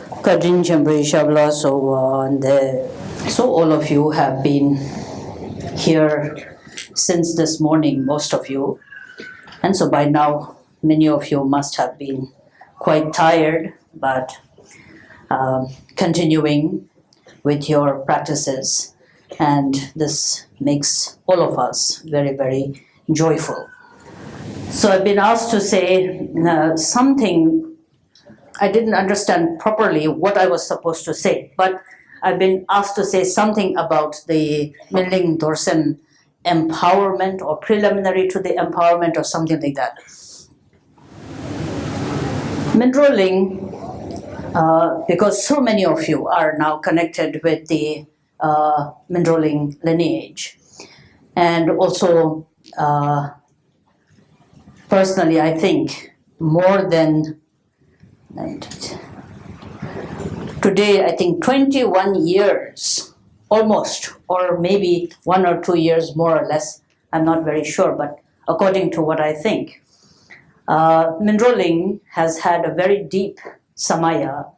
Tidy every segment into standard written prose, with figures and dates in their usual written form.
So all of you have been here since this morning, most of you. And so by now, many of you must have been quite tired, but continuing with your practices. And this makes all of us very, very joyful. So I've been asked to say something. I didn't understand properly what I was supposed to say, but I've been asked to say something about the Mindrolling Dorsen empowerment or preliminary to the empowerment or something like that. Mindrolling, because so many of you are now connected with the Mindrolling lineage, and also personally I think more than today, I think 21 years, almost, or maybe 1 or 2 years more or less, I'm not very sure, but according to what I think, Mindrolling has had a very deep samaya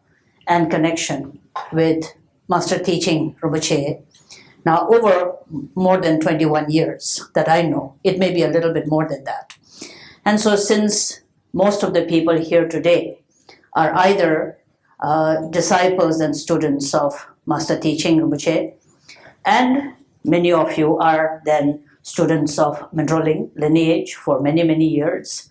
and connection with Master Teaching Rinpoche. Now, over more than 21 years that I know, it may be a little bit more than that. And so since most of the people here today are either disciples and students of Master Teaching Rinpoche, and many of you are then students of Mindrolling lineage for many, many years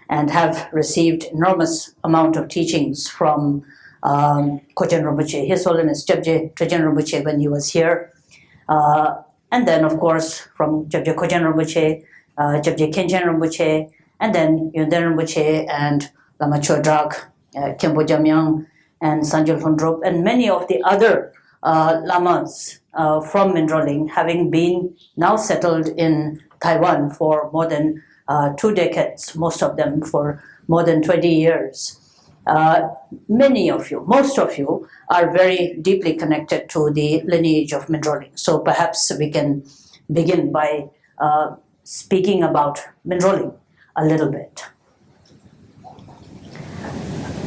and have received enormous amount of teachings from Kochen Rinpoche, His Holiness Jebje Trijang Rinpoche when he was here, and then of course from Jebje Kochen Rinpoche, Jebje Khenchen Rinpoche, and then Yönden Rinpoche and Lama Chodrak, Khenpo Jamyang, and Sanjil Phondrop, and many of the other lamas from Mindrolling, having been now settled in Taiwan for more than 2 decades, most of them for more than 20 years. Many of you, most of you, are very deeply connected to the lineage of Mindrolling. So perhaps we can begin by speaking about Mindrolling a little bit.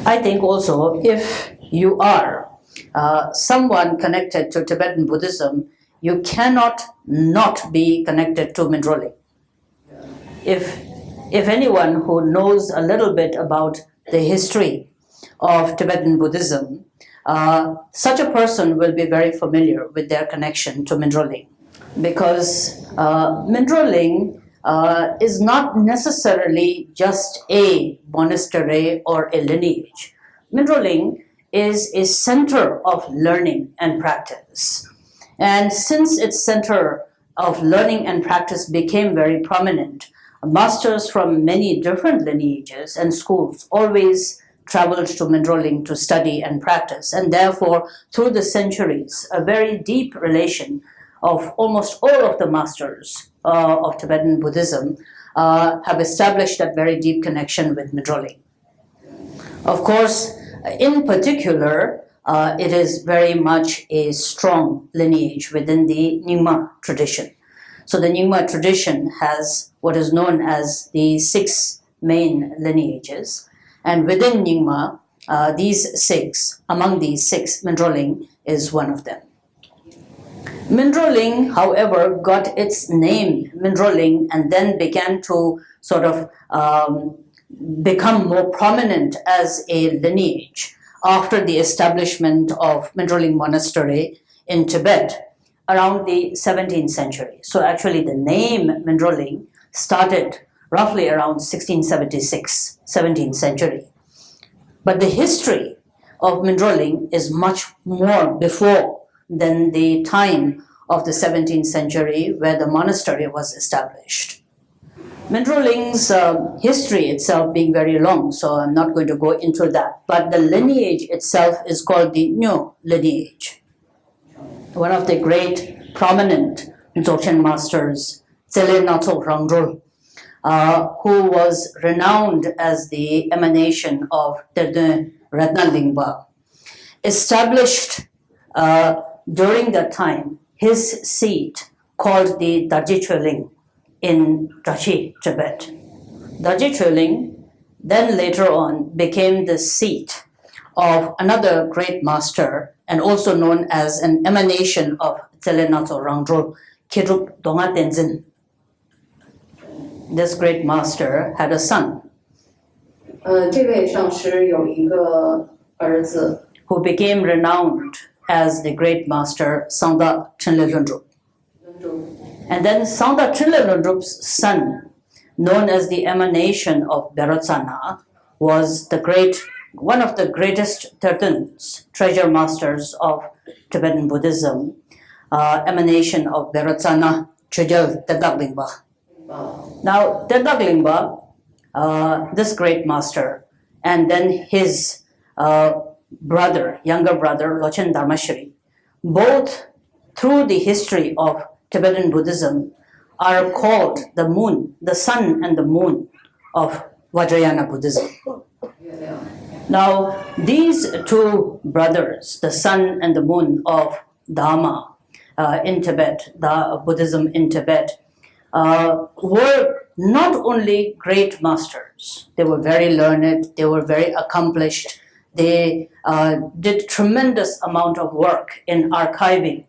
I think also if you are someone connected to Tibetan Buddhism, you cannot not be connected to Mindrolling. If anyone who knows a little bit about the history of Tibetan Buddhism, such a person will be very familiar with their connection to Mindrolling, because Mindrolling is not necessarily just a monastery or a lineage. Mindrolling is a center of learning and practice. And since its center of learning and practice became very prominent, masters from many different lineages and schools always traveled to Mindrolling to study and practice. And therefore, through the centuries, a very deep relation of almost all of the masters of Tibetan Buddhism have established that very deep connection with Mindrolling. Of course, in particular, it is very much a strong lineage within the Nyingma tradition. So the Nyingma tradition has what is known as the 6 main lineages. And within Nyingma, among these six, Mindrolling is one of them. Mindrolling, however, got its name Mindrolling and then began to sort of become more prominent as a lineage after the establishment of Mindrolling Monastery in Tibet around the 17th century. So actually the name Mindrolling started roughly around 1676, 17th century. But the history of Mindrolling is much more before than the time of the 17th century where the monastery was established. Mindrolling's history itself being very long, so I'm not going to go into that, but the lineage itself is called the Nyo lineage. One of the great prominent Dzogchen masters, Tsele Natso Rangdrol, who was renowned as the emanation of Terdun Ratnalingpa, established during that time his seat called the Darje Choling in Drachi, Tibet. Darje Choling then later on became the seat of another great master and also known as an emanation of Tselenatso Rangdro, Kirup Donga Tenzin. This great master had a son. 这位上师有一个儿子 who became renowned as the great master Sangda Chenle Lundrup. And then Sangda Chenle Lundrup's son, known as the emanation of Vajrasattva, was one of the greatest 13 treasure masters of Tibetan Buddhism, emanation of Vajrasattva, Chögyal Tedak Lingpa. Now, Tedak Lingpa, this great master, and then his younger brother, Lochen Dharmashri, both through the history of Tibetan Buddhism are called the moon, the sun and the moon of Vajrayana Buddhism. Now, these two brothers, the sun and the moon of Dharma in Tibet, the Buddhism in Tibet, were not only great masters, they were very learned, they were very accomplished, they did tremendous amount of work in archiving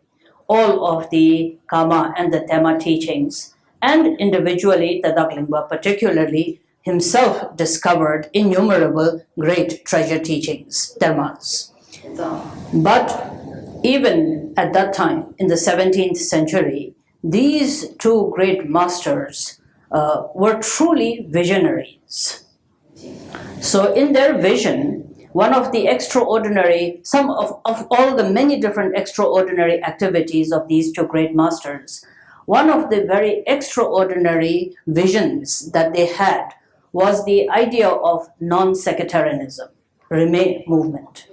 all of the Kama and the Tema teachings, and individually, Tedak Lingpa particularly himself discovered innumerable great treasure teachings, Temas. But even at that time, in the 17th century, these two great masters were truly visionaries. So in their vision, one of the some of all the many different extraordinary activities of these two great masters, one of the very extraordinary visions that they had was the idea of non-sectarianism, Rimé movement.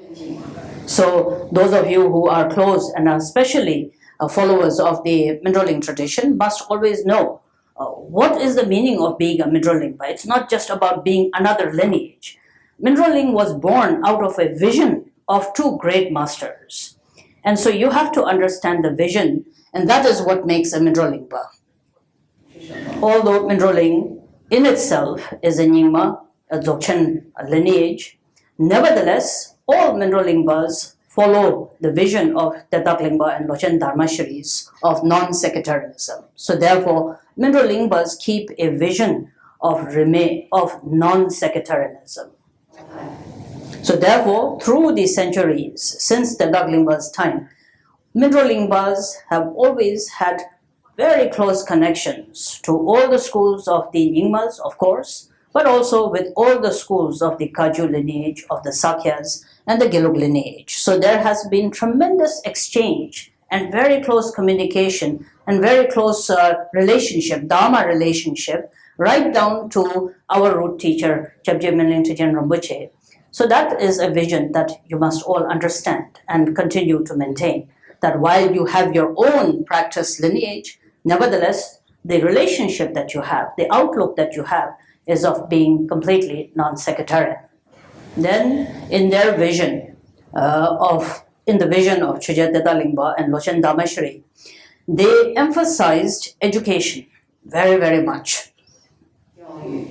So those of you who are close and are especially followers of the Mindrolling tradition must always know what is the meaning of being a Mindrolling. It's not just about being another lineage. Mindrolling was born out of a vision of two great masters. And so you have to understand the vision, and that is what makes a Mindrolling. Although Mindrolling in itself is a Nyingma, a Dzogchen lineage, nevertheless, all Mindrollingbas follow the vision of Tedak Lingpa and Lochen Dharmashris of non-sectarianism. So therefore, Mindrollingbas keep a vision of non-sectarianism. So therefore, through the centuries, since Tedak Lingpa's time, Mindrollingbas have always had very close connections to all the schools of the Nyingmas, of course, but also with all the schools of the Kagyu lineage, of the Sakyas, and the Gelug lineage. So there has been tremendous exchange and very close communication and very close relationship, Dharma relationship, right down to our root teacher, Chebje Minling Trijang Rinpoche. So that is a vision that you must all understand and continue to maintain, that while you have your own practice lineage, nevertheless, the relationship that you have, the outlook that you have, is of being completely non-sectarian. Then, in their vision, in the vision of Chögyal Tedak Lingpa and Lochen Dharmashri, they emphasized education very, very much,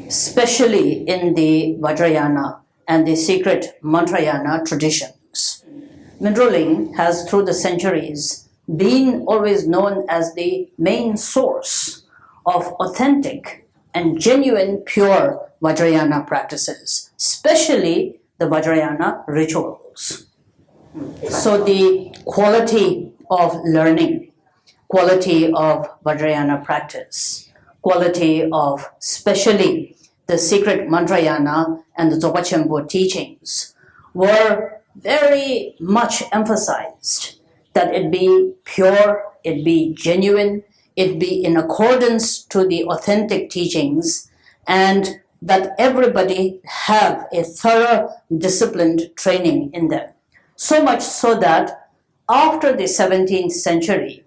especially in the Vajrayana and the secret Mantrayana traditions. Mindrolling has, through the centuries, been always known as the main source of authentic and genuine, pure Vajrayana practices, especially the Vajrayana rituals. So the quality of learning, quality of Vajrayana practice, quality of especially the secret Mantrayana and the Dzogpa Chenpo teachings were very much emphasized, that it be pure, it be genuine, it be in accordance to the authentic teachings, and that everybody have a thorough, disciplined training in them. So much so that after the 17th century,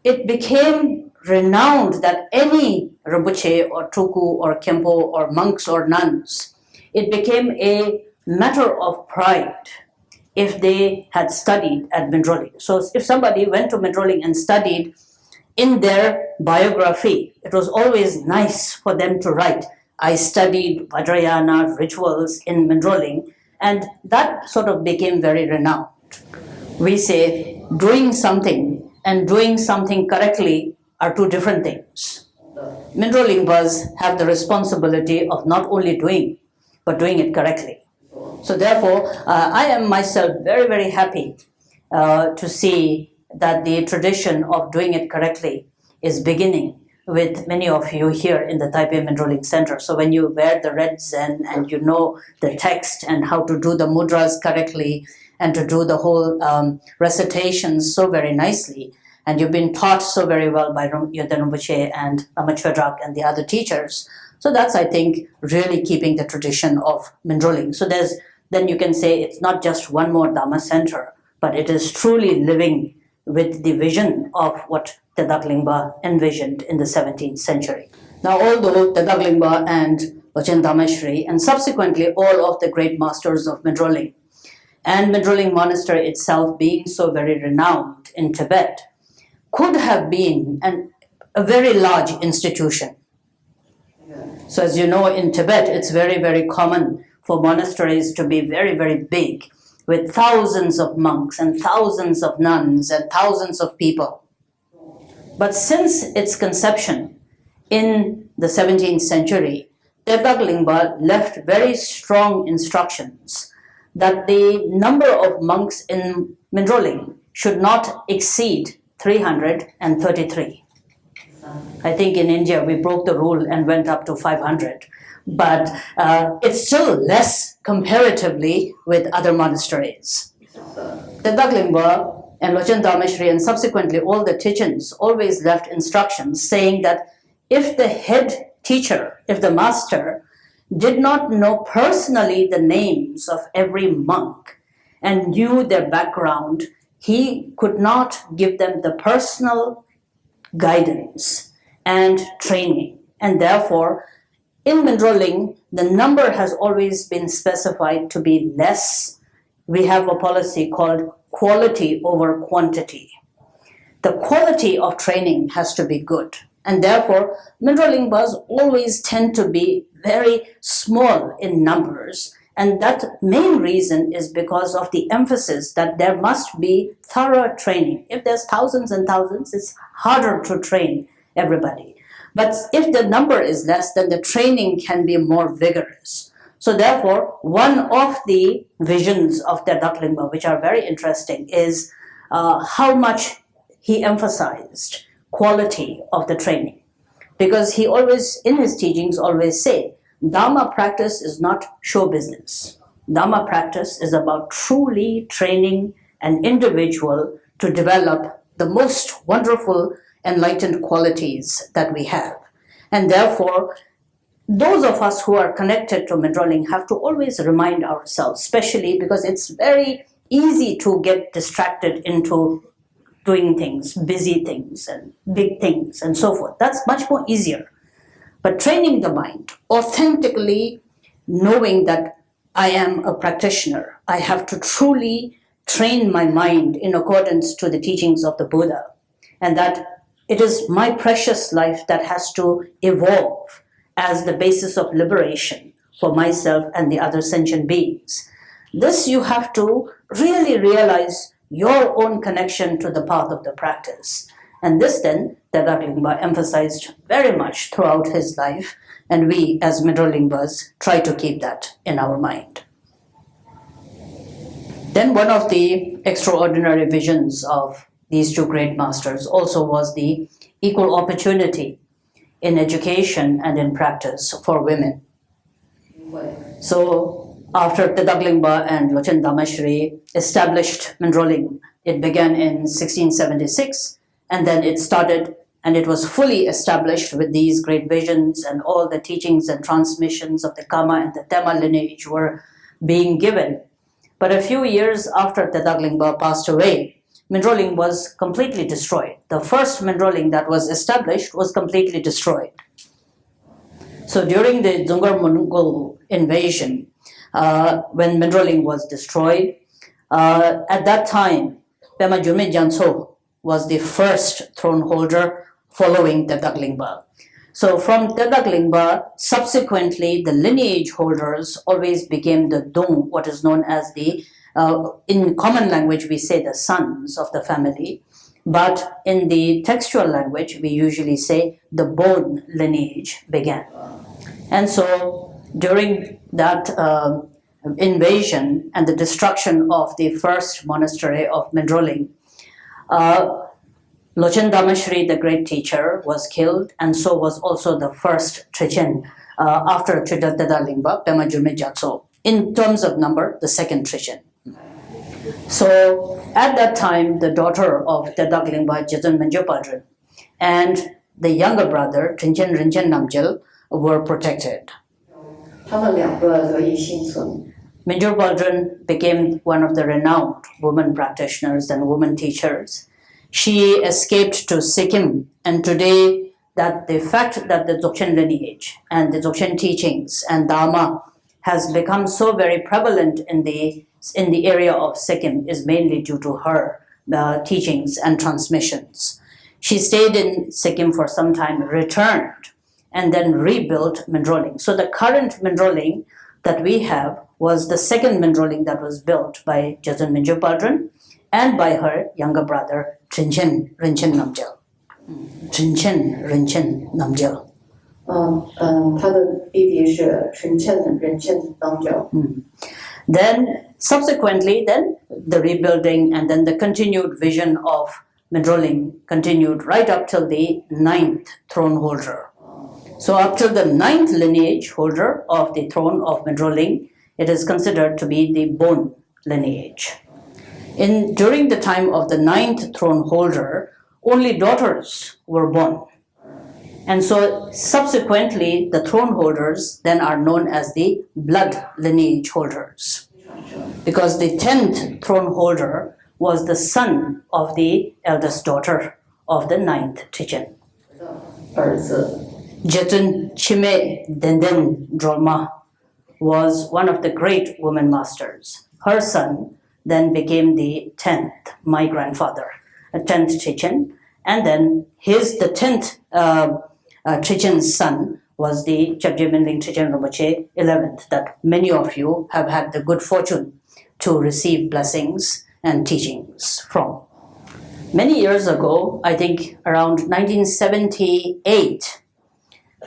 it became renowned that any Rinpoche or Tuku or Khenpo or monks or nuns, it became a matter of pride if they had studied at Mindrolling. So if somebody went to Mindrolling and studied, in their biography, it was always nice for them to write, I studied Vajrayana rituals in Mindrolling, And that sort of became very renowned. We say doing something and doing something correctly are two different things. Mindrolling Buzz have the responsibility of not only doing, but doing it correctly. So therefore, I am myself very, very happy to see that the tradition of doing it correctly is beginning with many of you here in the Taipei Mindrolling Center. So when you wear the red zen and you know the text and how to do the mudras correctly and to do the whole recitations so very nicely, and you've been taught so very well by Khandro Rinpoche and Lama Chödrak and the other teachers. So that's, I think, really keeping the tradition of Mindrolling. So then you can say it's not just one more Dhamma center, but it is truly living with the vision of what Tedak Lingpa envisioned in the 17th century. Now, although Tedak Lingpa and Lochen Dhamashri and subsequently all of the great masters of Mindrolling and Mindrolling Monastery itself being so very renowned in Tibet, could have been a very large institution. So as you know, in Tibet, it's very, very common for monasteries to be very, very big, with thousands of monks and thousands of nuns and thousands of people. But since its conception in the 17th century, Tedak Lingpa left very strong instructions that the number of monks in Mindrolling should not exceed 333. I think in India we broke the rule and went up to 500, but it's still less comparatively with other monasteries. Tedak Lingpa and Lochen Dhamashri and subsequently all the teachings always left instructions saying that if the head teacher, if the master, did not know personally the names of every monk and knew their background, he could not give them the personal guidance and training. And therefore, in Mindrolling, the number has always been specified to be less. We have a policy called quality over quantity. The quality of training has to be good. And therefore, Mindrolling Buzz always tend to be very small in numbers. And that main reason is because of the emphasis that there must be thorough training. If there's thousands and thousands, it's harder to train everybody. But if the number is less, then the training can be more vigorous. So therefore, one of the visions of Tedak Lingpa, which are very interesting, is how much he emphasized quality of the training. Because he always, in his teachings, always say, Dhamma practice is not show business. Dhamma practice is about truly training an individual to develop the most wonderful enlightened qualities that we have. And therefore, those of us who are connected to Mindrolling have to always remind ourselves, especially because it's very easy to get distracted into doing things, busy things and big things and so forth. That's much more easier. But training the mind, authentically knowing that I am a practitioner, I have to truly train my mind in accordance to the teachings of the Buddha, and that it is my precious life that has to evolve as the basis of liberation for myself and the other sentient beings. This you have to really realize your own connection to the path of the practice. And this then, Tedak Lingpa emphasized very much throughout his life, and we as Mindrolling Buzz try to keep that in our mind. Then one of the extraordinary visions of these two great masters also was the equal opportunity in education and in practice for women. So after Tedak Lingpa and Lochen Dhamashri established Mindrolling, it began in 1676, and then it started and it was fully established with these great visions, and all the teachings and transmissions of the Kama and the Tema lineage were being given. But a few years after Tedak Lingpa passed away, Mindrolling was completely destroyed. The first Mindrolling that was established was completely destroyed. So during the Dzungar-Mongol invasion, when Mindrolling was destroyed, at that time, Pema Gyurme Gyantso was the first throne holder following Tedak Lingpa. So from Tedak Lingpa, subsequently the lineage holders always became the Dong, what is known as the, in common language we say the sons of the family, but in the textual language we usually say the Bon lineage began. And so during that invasion and the destruction of the first monastery of Mindrolling, Lochen Dhamashri, the great teacher, was killed, and so was also the first Trichen after Tridatta Lingpa, Pema Jurme Gyatso. In terms of number, the second Trichen. So at that time, the daughter of Tedak Lingpa, Jetsün Mingyur Palchen, and the younger brother, Trinchen Rinchen Namgyal, were protected. Mingyur Palchen became one of the renowned women practitioners and women teachers. She escaped to Sikkim, and today that the fact that the Dzogchen lineage and the Dzogchen teachings and Dharma has become so very prevalent in the area of Sikkim is mainly due to her teachings and transmissions. She stayed in Sikkim for some time, returned, and then rebuilt Mindrolling. So the current Mindrolling that we have was the second Mindrolling that was built by Jetsün Mingyur Palchen and by her younger brother, Trinchen Rinchen Namgyal. Trinchen Rinchen Namgyal. 他的弟弟是Trinchen Rinchen Namgyal. Then subsequently, then the rebuilding and then the continued vision of Mindrolling continued right up till the 9th throne holder. So up till the 9th lineage holder of the throne of Mindrolling, it is considered to be the Bon lineage. During the time of the 9th throne holder, only daughters were born. And so subsequently, the throne holders then are known as the blood lineage holders. Because the 10th throne holder was the son of the eldest daughter of the 9th Trichen. Jetsün Chime Denden Drolma was one of the great woman masters. Her son then became the 10th, my grandfather, a 10th Trichen, and then the 10th Trichen's son was the Chapje Minling Trichen Rinpoche 11th, that many of you have had the good fortune to receive blessings and teachings from. Many years ago, I think around 1978,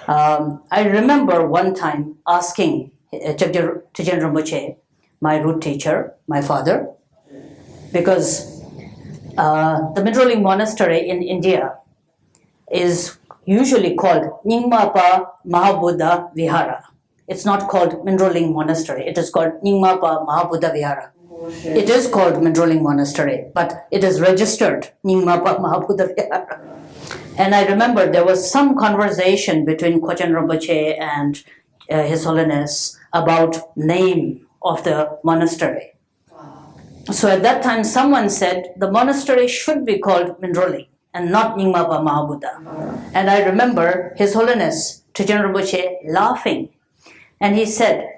I remember one time asking Chapje Trichen Rinpoche, my root teacher, my father, because the Mindrolling monastery in India is usually called Nyingmapa Mahabuddha Vihara. It's not called Mindrolling monastery. It is called Nyingmapa Mahabuddha Vihara. It is called Mindrolling monastery, but it is registered Nyingmapa Mahabuddha Vihara. And I remember there was some conversation between Kochen Rinpoche and His Holiness about name of the monastery. So at that time, someone said the monastery should be called Mindrolling and not Nyingmapa Mahabuddha. And I remember His Holiness Trichen Rinpoche laughing. And he said,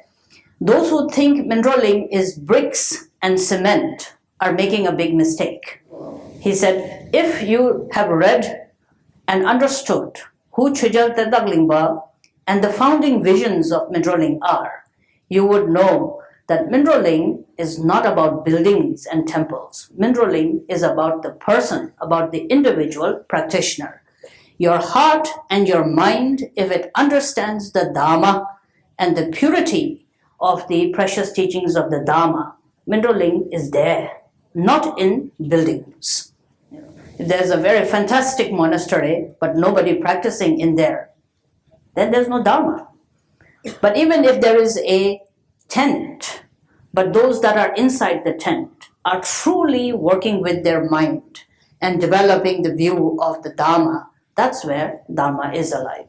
those who think Mindrolling is bricks and cement are making a big mistake. He said, if you have read and understood who Chögyal Tedak Lingpa and the founding visions of Mindrolling are, you would know that Mindrolling is not about buildings and temples. Mindrolling is about the person, about the individual practitioner. Your heart and your mind, if it understands the Dharma and the purity of the precious teachings of the Dharma, Mindrolling is there, not in buildings. If there's a very fantastic monastery, but nobody practicing in there, then there's no Dharma. But even if there is a tent, but those that are inside the tent are truly working with their mind and developing the view of the Dharma, that's where Dharma is alive.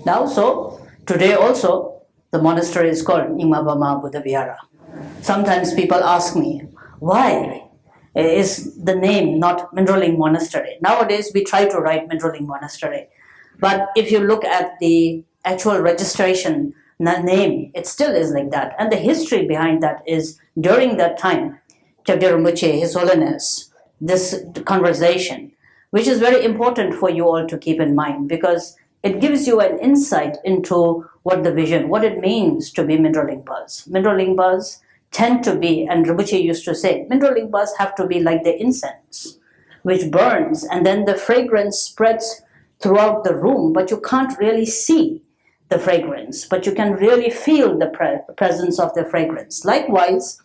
Now, so today also, the monastery is called Nyingmapa Mahabuddha Vihara. Sometimes people ask me, why is the name not Mindrolling Monastery? Nowadays, we try to write Mindrolling Monastery. But if you look at the actual registration name, it still is like that. And the history behind that is during that time, Chapje Rinpoche, His Holiness, this conversation, which is very important for you all to keep in mind, because it gives you an insight into what the vision, what it means to be Mindrolingpas. Mindrolingpas tend to be, and Rinpoche used to say, Mindrolingpas have to be like the incense, which burns, and then the fragrance spreads throughout the room, but you can't really see the fragrance, but you can really feel the presence of the fragrance. Likewise,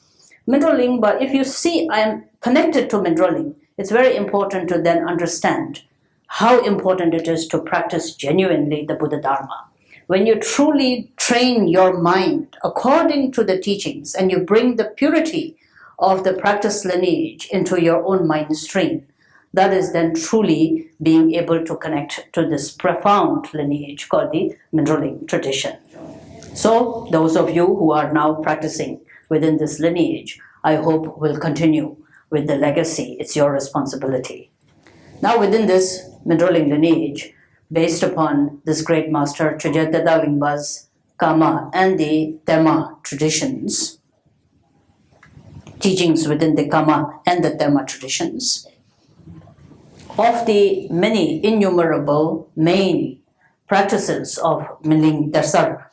Mindrolling, but if you see I am connected to Mindrolling, it's very important to then understand how important it is to practice genuinely the Buddha Dharma. When you truly train your mind according to the teachings and you bring the purity of the practice lineage into your own mind stream, that is then truly being able to connect to this profound lineage called the Mindrolling tradition. So those of you who are now practicing within this lineage, I hope will continue with the legacy. It's your responsibility. Now within this Mindrolling lineage, based upon this great master Trijat Dadalingba's Kama and the Tema traditions, teachings within the Kama and the Tema traditions, of the many innumerable main practices of Minling Darsar,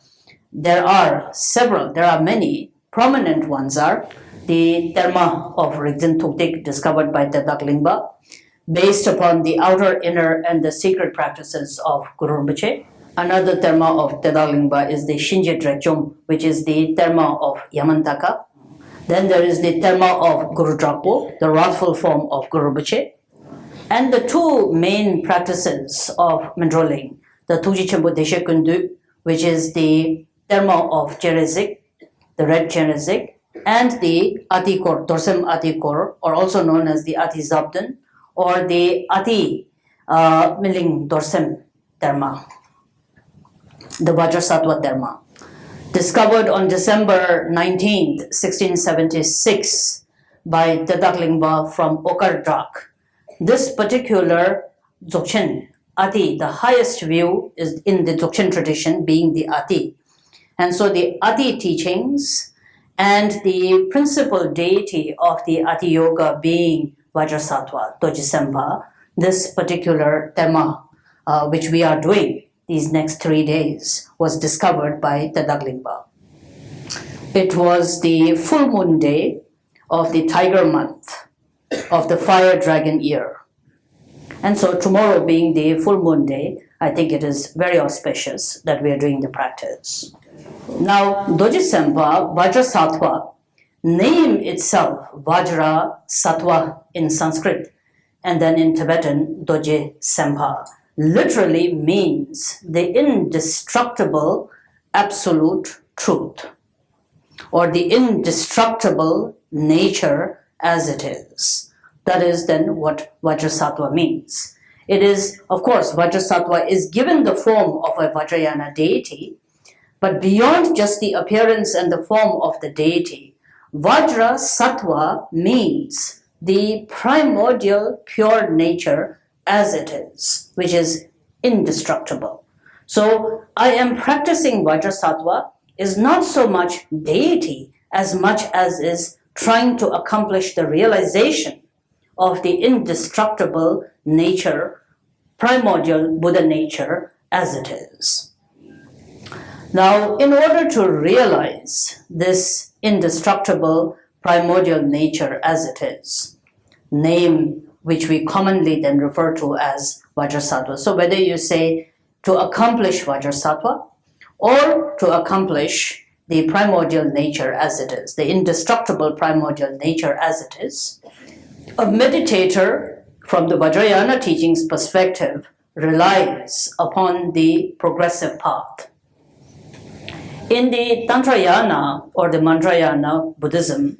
there are many. Prominent ones are the Dharma of Rigzin Thukdik discovered by Dadak Lingpa, based upon the outer, inner, and the secret practices of Guru Rinpoche. Another Dharma of Dadak Lingpa is the Shinje Drekchum, which is the Dharma of Yamantaka. Then there is the Dharma of Guru Drakpo, the wrathful form of Guru Rinpoche. And the two main practices of Mindrolling, the Tuji Chenpo Deshe Kundu, which is the Dharma of Jerezik, the red Jerezik, and the Atikor, Dorsem Atikor, or also known as the Ati Zabdan, or the Ati Miling Dorsem Dharma, the Vajrasattva Dharma. Discovered on December 19th, 1676 by Dadak Lingpa from Okardrak. This particular Dzogchen, Ati, the highest view is in the Dzogchen tradition being the Ati. And so the Ati teachings and the principal deity of the Ati Yoga being Vajrasattva, Doji Sempa, this particular Dharma, which we are doing these next 3 days, was discovered by Dadak Lingpa. It was the full moon day of the tiger month of the fire dragon year. And so tomorrow being the full moon day, I think it is very auspicious that we are doing the practice. Now, Doji Sempa, Vajrasattva, name itself Vajrasattva in Sanskrit, and then in Tibetan, Doji Sempa, literally means the indestructible absolute truth, or the indestructible nature as it is. That is then what Vajrasattva means. It is, of course, Vajrasattva is given the form of a Vajrayana deity, but beyond just the appearance and the form of the deity, Vajrasattva means the primordial pure nature as it is, which is indestructible. So I am practicing Vajrasattva is not so much deity as much as is trying to accomplish the realization of the indestructible nature, primordial Buddha nature as it is. Now, in order to realize this indestructible primordial nature as it is, name which we commonly then refer to as Vajrasattva. So whether you say to accomplish Vajrasattva or to accomplish the primordial nature as it is, the indestructible primordial nature as it is, a meditator from the Vajrayana teachings perspective relies upon the progressive path. In the Tantrayana or the Mantrayana Buddhism,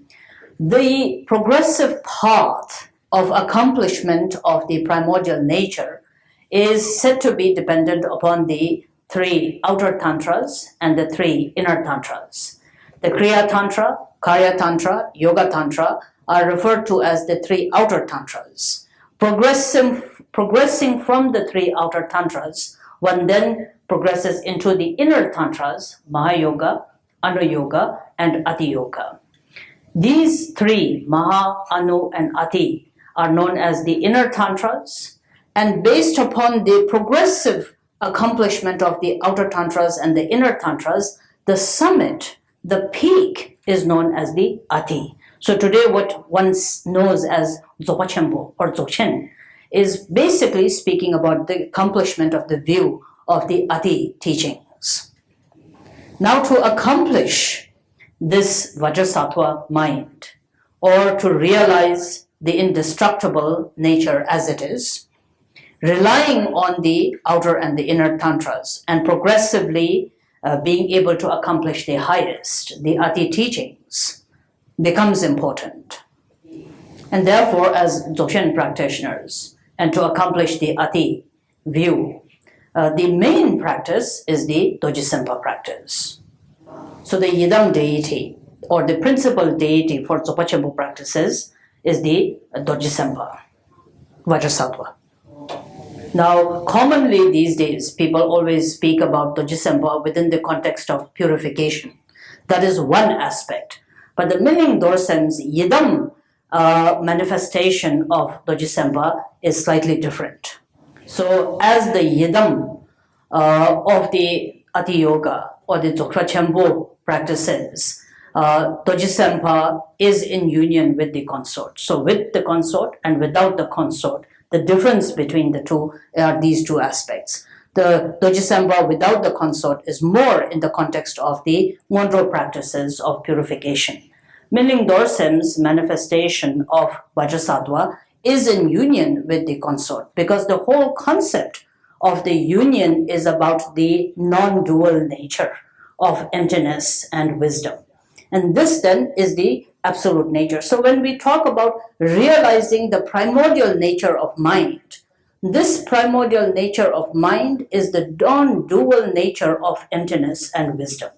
the progressive path of accomplishment of the primordial nature is said to be dependent upon the 3 outer tantras and the 3 inner tantras. The Kriya Tantra, Karya Tantra, Yoga Tantra are referred to as the 3 outer tantras. Progressing from the 3 outer tantras, one then progresses into the inner tantras, Mahayoga, Anu Yoga, and Ati Yoga. These 3, Maha, Anu, and Ati, are known as the inner tantras, and based upon the progressive accomplishment of the outer tantras and the inner tantras, the summit, the peak, is known as the Ati. So today what one knows as Dzogpa Chenpo or Dzogchen is basically speaking about the accomplishment of the view of the Ati teachings. Now to accomplish this Vajrasattva mind, or to realize the indestructible nature as it is, relying on the outer and the inner tantras and progressively being able to accomplish the highest, the Ati teachings, becomes important. And therefore, as Dzogchen practitioners, and to accomplish the Ati view, the main practice is the Dojisempa practice. So the Yidam deity, or the principal deity for Dzogpa Chenpo practices, is the Dojisempa, Vajrasattva. Now, commonly these days, people always speak about Dojisempa within the context of purification. That is one aspect. But the Minling Dorsem's Yidam manifestation of Dojisempa is slightly different. So, as the Yidam of the Ati Yoga or the Dzogpa Chenpo practices, Dojisempa is in union with the consort. So, with the consort and without the consort, the difference between the two are these two aspects. The Dojisempa without the consort is more in the context of the Ngondro practices of purification. Minling Dorsem's manifestation of Vajrasattva is in union with the consort, because the whole concept of the union is about the non-dual nature of emptiness and wisdom. And this then is the absolute nature. So when we talk about realizing the primordial nature of mind, this primordial nature of mind is the non-dual nature of emptiness and wisdom.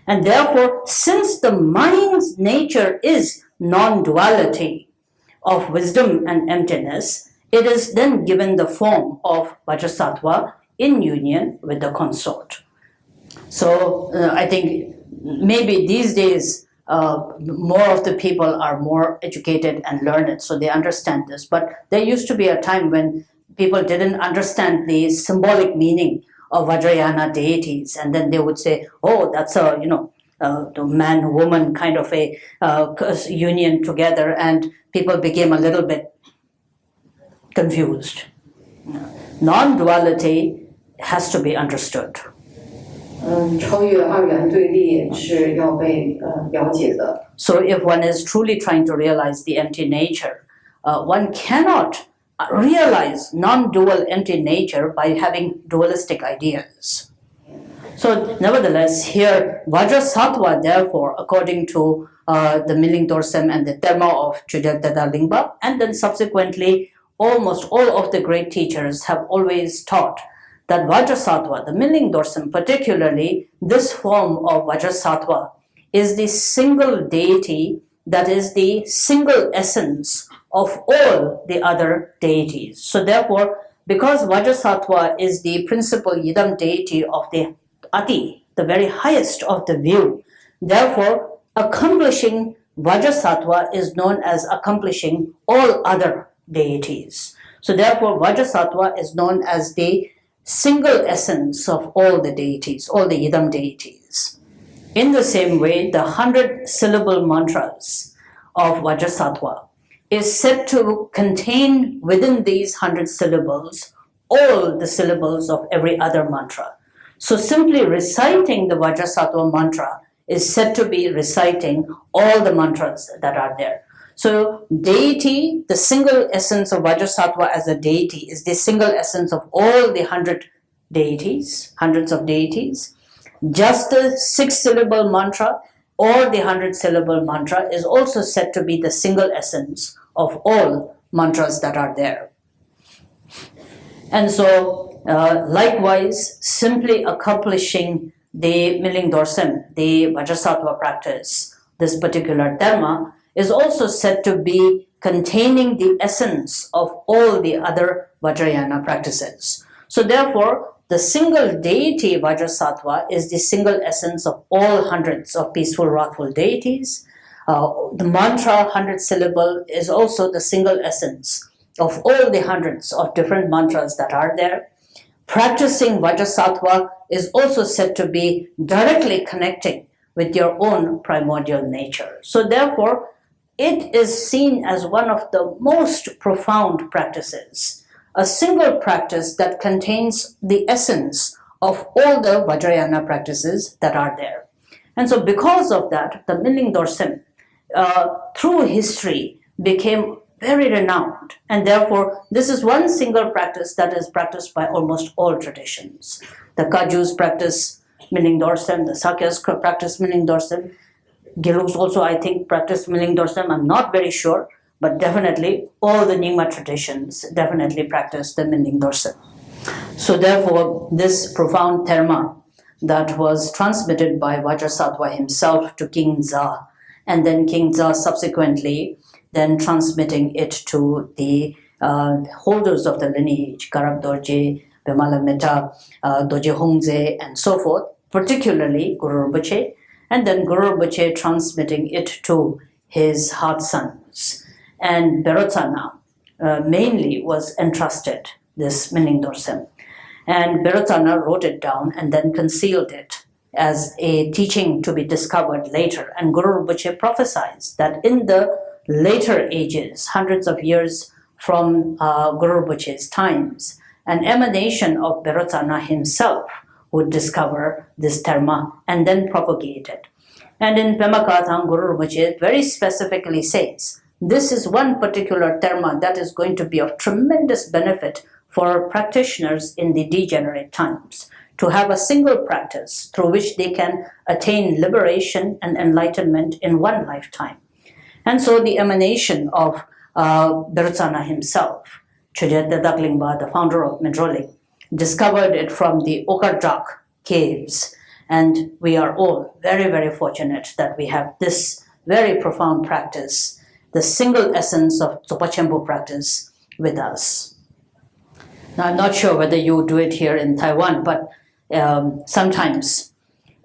And therefore, since the mind's nature is non-duality of wisdom and emptiness, it is then given the form of Vajrasattva in union with the consort. So I think maybe these days more of the people are more educated and learned, so they understand this. But there used to be a time when people didn't understand the symbolic meaning of Vajrayana deities, and then they would say, "Oh, that's a the man-woman kind of a union together," and people became a little bit confused. Non-duality has to be understood. 超越二元对立是要被了解的。So if one is truly trying to realize the empty nature, one cannot realize non-dual empty nature by having dualistic ideas. So nevertheless, here Vajrasattva, therefore, according to the Minling Dorsem and the Dharma of Chudakdada Lingpa, and then subsequently almost all of the great teachers have always taught that Vajrasattva, the Minling Dorsem particularly, this form of Vajrasattva is the single deity that is the single essence of all the other deities. So therefore, because Vajrasattva is the principal Yidam deity of the Ati, the very highest of the view, therefore accomplishing Vajrasattva is known as accomplishing all other deities. So therefore Vajrasattva is known as the single essence of all the deities, all the Yidam deities. In the same way, the 100-syllable mantras of Vajrasattva is said to contain within these 100 syllables all the syllables of every other mantra. So simply reciting the Vajrasattva mantra is said to be reciting all the mantras that are there. So deity, the single essence of Vajrasattva as a deity, is the single essence of all the 100 deities, hundreds of deities. Just the 6-syllable mantra or the 100-syllable mantra is also said to be the single essence of all mantras that are there. And so, likewise, simply accomplishing the Minling Dorsem, the Vajrasattva practice, this particular dharma, is also said to be containing the essence of all the other Vajrayana practices. So therefore, the single deity Vajrasattva is the single essence of all hundreds of peaceful, wrathful deities. The mantra 100-syllable is also the single essence of all the hundreds of different mantras that are there. practicing Vajrasattva is also said to be directly connecting with your own primordial nature. So therefore, it is seen as one of the most profound practices, a single practice that contains the essence of all the Vajrayana practices that are there. And so because of that, the Minling Dorsen, through history, became very renowned. And therefore, this is one single practice that is practiced by almost all traditions. The Kajus practice Minling Dorsen, the Sakyas practice Minling Dorsen. Gelug's also, I think, practice Minling Dorsen. I'm not very sure, but definitely all the Nyingma traditions definitely practice the Minling Dorsen. So therefore, this profound terma that was transmitted by Vajrasattva himself to King Za, and then King Za subsequently then transmitting it to the holders of the lineage, Karab Dorje, Bimala Metta, Doje Hongze, and so forth, particularly Guru Rinpoche, and then Guru Rinpoche transmitting it to his heart sons. And Berotsana mainly was entrusted this Minling Dorsen. And Berotsana wrote it down and then concealed it as a teaching to be discovered later. And Guru Rinpoche prophesied that in the later ages, hundreds of years from Guru Rinpoche's times, an emanation of Berotsana himself would discover this terma and then propagate it. And in Pema Kathang, Guru Rinpoche very specifically says, this is one particular terma that is going to be of tremendous benefit for practitioners in the degenerate times, to have a single practice through which they can attain liberation and enlightenment in one lifetime. And so the emanation of Berotsana himself, Chogyat Daklingba, the founder of Mindrolling, discovered it from the Okardrak caves. And we are all very, very fortunate that we have this very profound practice, the single essence of Dzogpa practice with us. Now, I'm not sure whether you do it here in Taiwan, but sometimes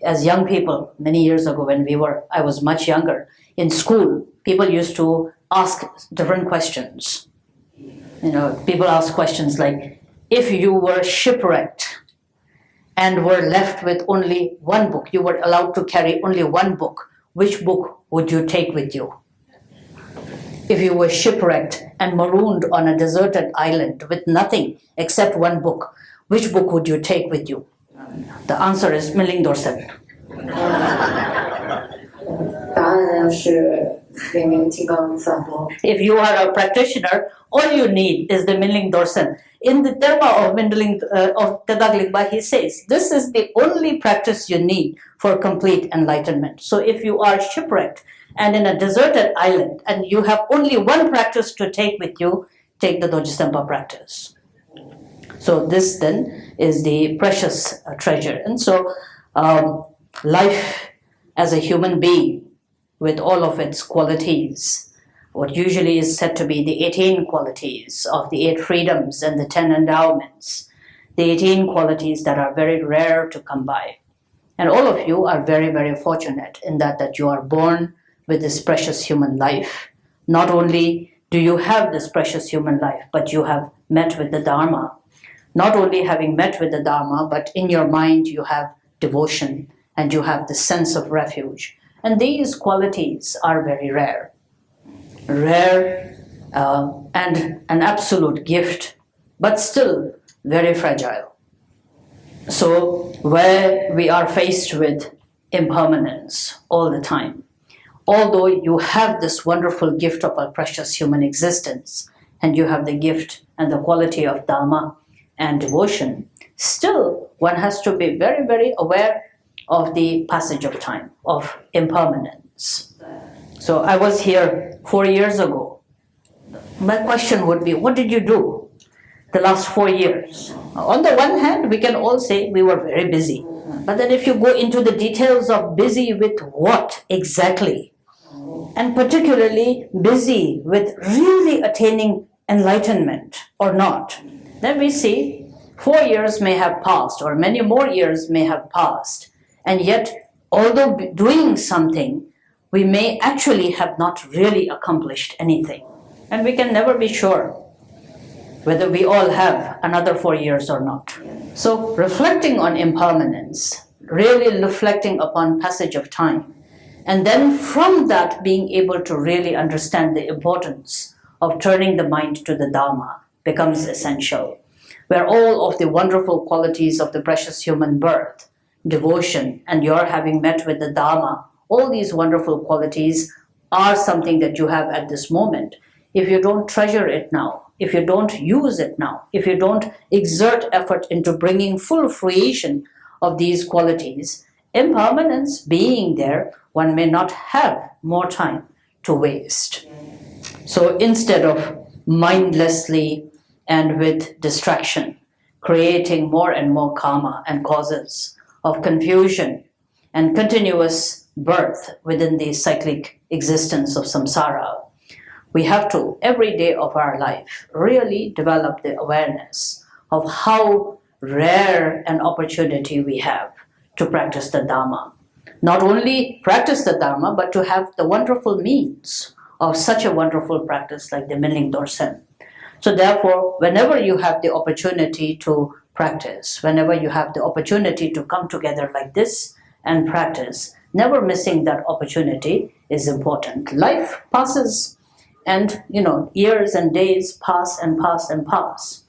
as young people, many years ago when I was much younger, in school, people used to ask different questions. People ask questions like, if you were shipwrecked and were left with only one book, you were allowed to carry only one book, which book would you take with you? If you were shipwrecked and marooned on a deserted island with nothing except one book, which book would you take with you? The answer is Minling Dorsen. 答案是明明金刚萨埵。 If you are a practitioner, all you need is the Minling Dorsen. In the Dharma of Mindrolling of Tadaglingba, he says, this is the only practice you need for complete enlightenment. So if you are shipwrecked and in a deserted island and you have only one practice to take with you, take the Doji Sempa practice. So this then is the precious treasure. And so life as a human being with all of its qualities, what usually is said to be the 18 qualities of the 8 freedoms and the 10 endowments, the 18 qualities that are very rare to come by. And all of you are very, very fortunate in that you are born with this precious human life. Not only do you have this precious human life, but you have met with the Dharma. Not only having met with the Dharma, but in your mind you have devotion and you have the sense of refuge. And these qualities are very rare. Rare and an absolute gift, but still very fragile. So where we are faced with impermanence all the time, although you have this wonderful gift of a precious human existence, and you have the gift and the quality of Dharma and devotion, still one has to be very, very aware of the passage of time, of impermanence. So I was here 4 years ago. My question would be, what did you do the last 4 years? On the one hand, we can all say we were very busy. But then if you go into the details of busy with what exactly, and particularly busy with really attaining enlightenment or not, then we see 4 years may have passed or many more years may have passed. And yet, although doing something, we may actually have not really accomplished anything. And we can never be sure. whether we all have another 4 years or not. So reflecting on impermanence, really reflecting upon passage of time, and then from that being able to really understand the importance of turning the mind to the Dharma becomes essential, where all of the wonderful qualities of the precious human birth, devotion, and your having met with the Dharma, all these wonderful qualities are something that you have at this moment. If you don't treasure it now, if you don't use it now, if you don't exert effort into bringing full fruition of these qualities, impermanence being there, one may not have more time to waste. So instead of mindlessly and with distraction, creating more and more karma and causes of confusion and continuous birth within the cyclic existence of samsara, we have to, every day of our life, really develop the awareness of how rare an opportunity we have to practice the Dharma. Not only practice the Dharma, but to have the wonderful means of such a wonderful practice like the Minling Dorsen. So therefore, whenever you have the opportunity to practice, whenever you have the opportunity to come together like this and practice, never missing that opportunity is important. Life passes, and years and days pass and pass and pass.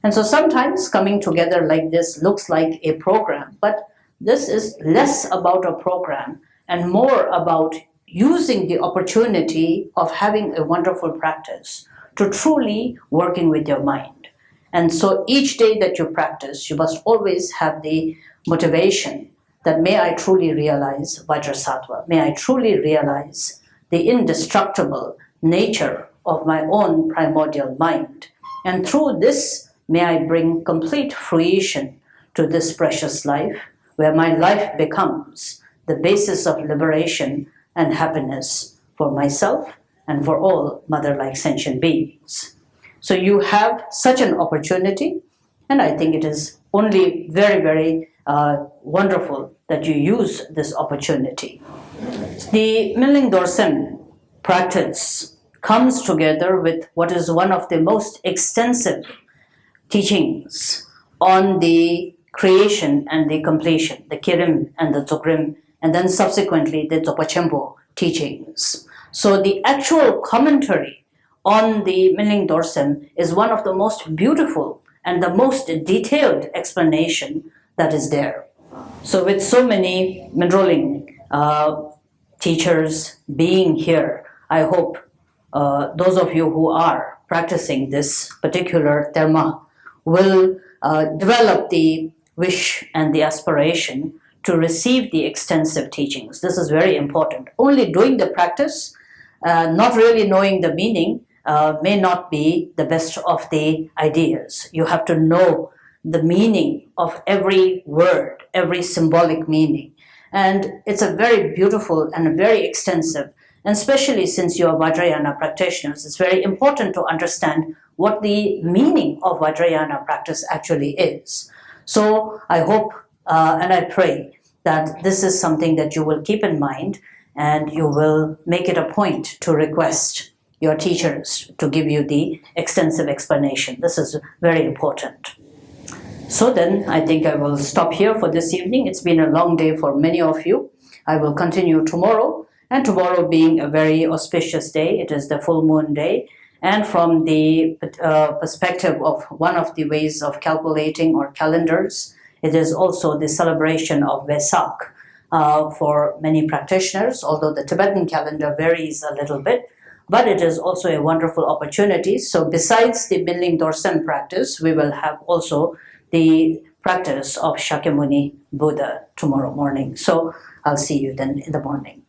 And so sometimes coming together like this looks like a program, but this is less about a program and more about using the opportunity of having a wonderful practice to truly working with your mind. And so each day that you practice, you must always have the motivation that may I truly realize Vajrasattva, may I truly realize the indestructible nature of my own primordial mind. And through this, may I bring complete fruition to this precious life, where my life becomes the basis of liberation and happiness for myself and for all mother-like sentient beings. So you have such an opportunity, and I think it is only very, very wonderful that you use this opportunity. The Minling Dorsen practice comes together with what is one of the most extensive teachings on the creation and the completion, the Kirim and the Dzogrim, and then subsequently the Dzogchen teachings. So the actual commentary on the Minling Dorsen is one of the most beautiful and the most detailed explanation that is there. So with so many Mindrolling teachers being here, I hope those of you who are practicing this particular dharma will develop the wish and the aspiration to receive the extensive teachings. This is very important. Only doing the practice, not really knowing the meaning, may not be the best of the ideas. You have to know the meaning of every word, every symbolic meaning. And it's a very beautiful and very extensive, and especially since you are Vajrayana practitioners, it's very important to understand what the meaning of Vajrayana practice actually is. So I hope and I pray that this is something that you will keep in mind, and you will make it a point to request your teachers to give you the extensive explanation. This is very important. So then I think I will stop here for this evening. It's been a long day for many of you. I will continue tomorrow, and tomorrow being a very auspicious day, it is the full moon day. And from the perspective of one of the ways of calculating or calendars, it is also the celebration of Vesak for many practitioners, although the Tibetan calendar varies a little bit, but it is also a wonderful opportunity. So besides the Minling Dorsen practice, we will have also the practice of Shakyamuni Buddha tomorrow morning. So I'll see you then in the morning.